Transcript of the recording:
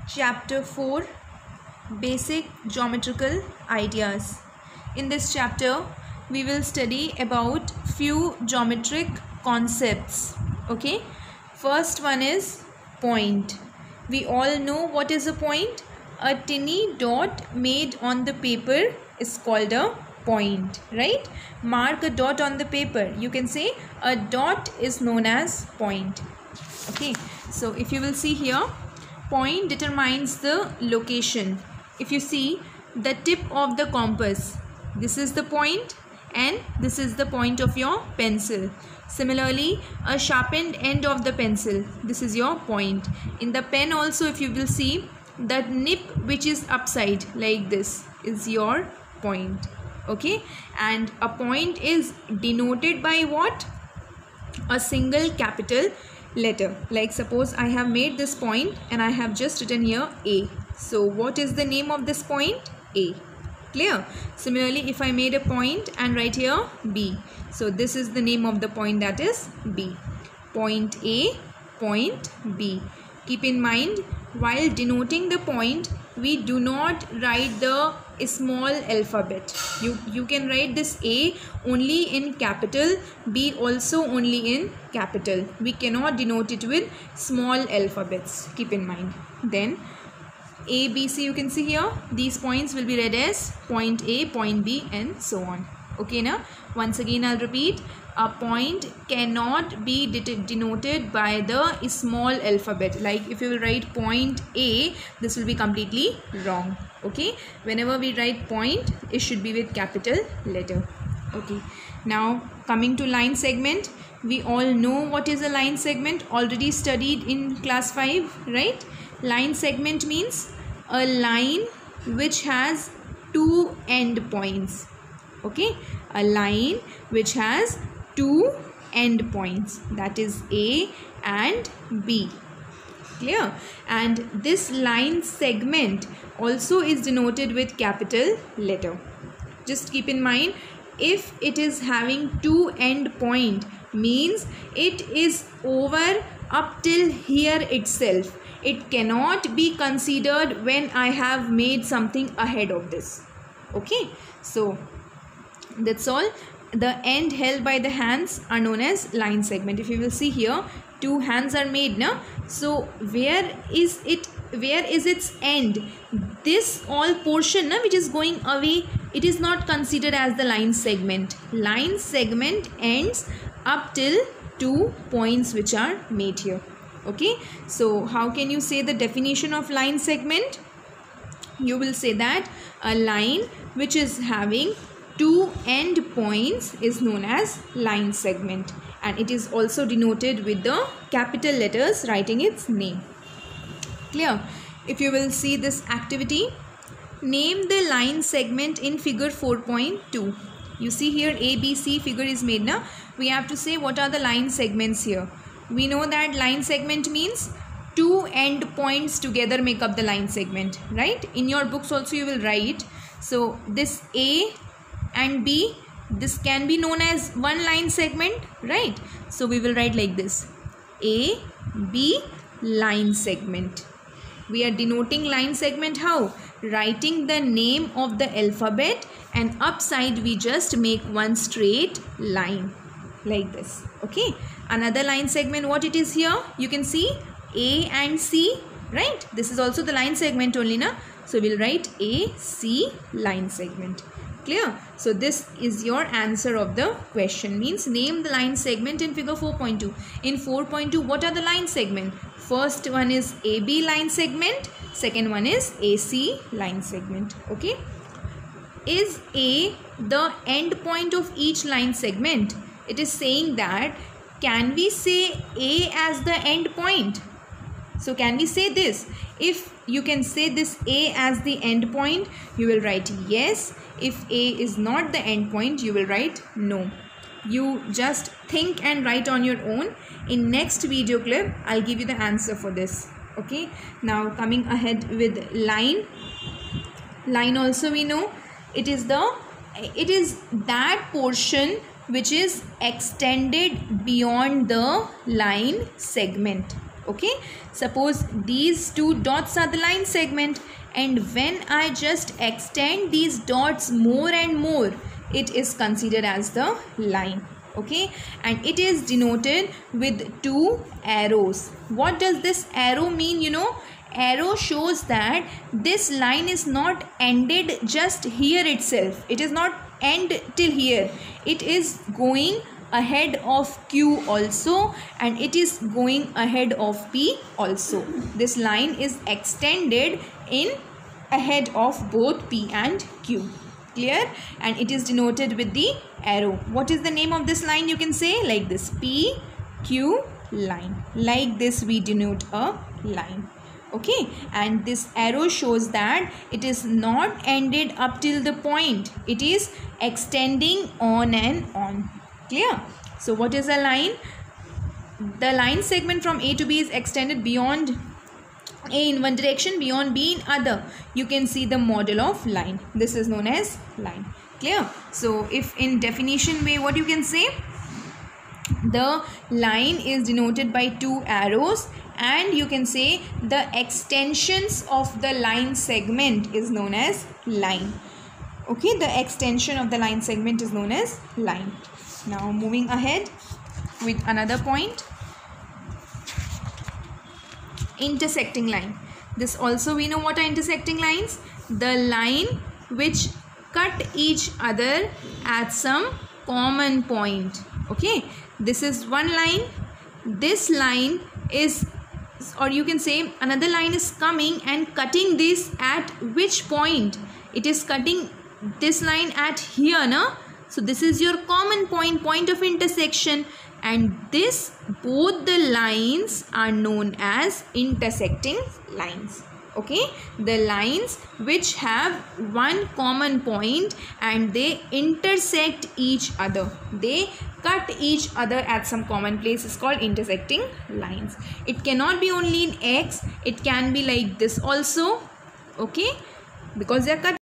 Chapter 4, Basic Geometrical Ideas. In this chapter, we will study about few geometric concepts. Okay, first one is point. We all know what is a point. A tiny dot made on the paper is called a point, right? Mark a dot on the paper. You can say a dot is known as point. Okay, so if you will see here, point determines the location. If you see the tip of the compass, this is the point and this is the point of your pencil. Similarly, a sharpened end of the pencil, this is your point. In the pen also, if you will see, the nib which is upside like this is your point. Okay, and a point is denoted by what? A single capital letter. Like suppose I have made this point and I have just written here A. So what is the name of this point? A. Clear? Similarly, if I made a point and write here B, so this is the name of the point, that is B. Point A, point B. Keep in mind, while denoting the point, we do not write the small alphabet. You can write this A only in capital, B also only in capital. We cannot denote it with small alphabets. Keep in mind. Then A, B, C, you can see here, these points will be read as point A, point B, and so on. Okay, now once again I'll repeat, a point cannot be denoted by the small alphabet. Like if you will write point A, this will be completely wrong. Okay, whenever we write point, it should be with capital letter. Okay, now coming to line segment, we all know what is a line segment, already studied in class 5, right? Line segment means a line which has two end points. Okay, a line which has two end points, that is A and B. Clear? And this line segment also is denoted with capital letter. Just keep in mind, if it is having two end point, means it is over up till here itself. It cannot be considered when I have made something ahead of this. Okay, so that's all. The end held by the hands are known as line segment. If you will see here, two hands are made now. So where is its end? This all portion which is going away, it is not considered as the line segment. Line segment ends up till two points which are made here. Okay, so how can you say the definition of line segment? You will say that a line which is having two end points is known as line segment, and it is also denoted with the capital letters writing its name. Clear? If you will see this activity, name the line segment in figure 4.2. You see here ABC figure is made now. We have to say what are the line segments here. We know that line segment means two end points together make up the line segment, right? In your books also you will write. So this A and B, this can be known as one line segment, right? So we will write like this, A, B, line segment. We are denoting line segment how? Writing the name of the alphabet, and upside we just make one straight line like this. Okay, another line segment, what it is here? You can see A and C, right? This is also the line segment only now. So we'll write A, C, line segment. Clear? So this is your answer of the question, means name the line segment in figure 4.2. In 4.2, what are the line segment? First one is AB line segment, second one is AC line segment. Okay, is A the end point of each line segment? It is saying that, can we say A as the end point? So can we say this? If you can say this A as the end point, you will write yes. If A is not the end point, you will write no. You just think and write on your own. In next video clip, I'll give you the answer for this. Okay, now coming ahead with line. Line also we know, it is that portion which is extended beyond the line segment. Okay, suppose these two dots are the line segment, and when I just extend these dots more and more, it is considered as the line. Okay, and it is denoted with two arrows. What does this arrow mean? You know, arrow shows that this line is not ended just here itself. It is not end till here. It is going ahead of Q also, and it is going ahead of P also. This line is extended in ahead of both P and Q. Clear? And it is denoted with the arrow. What is the name of this line? You can say like this, P Q line. Like this we denote a line. Okay, and this arrow shows that it is not ended up till the point. It is extending on and on. Clear? So what is a line? The line segment from A to B is extended beyond A in one direction, beyond B in other. You can see the model of line. This is known as line. Clear? So if in definition way, what you can say? The line is denoted by two arrows, and you can say the extensions of the line segment is known as line. Okay, the extension of the line segment is known as line. Now moving ahead with another point. Intersecting line. This also we know what are intersecting lines. The line which cut each other at some common point. Okay, this is one line. This line is, or you can say another line is coming and cutting this at which point? It is cutting this line at here, na? So this is your common point, point of intersection, and this both the lines are known as intersecting lines. Okay, the lines which have one common point and they intersect each other, they cut each other at some common place, is called intersecting lines. It cannot be only in X, it can be like this also. Okay, because they are cut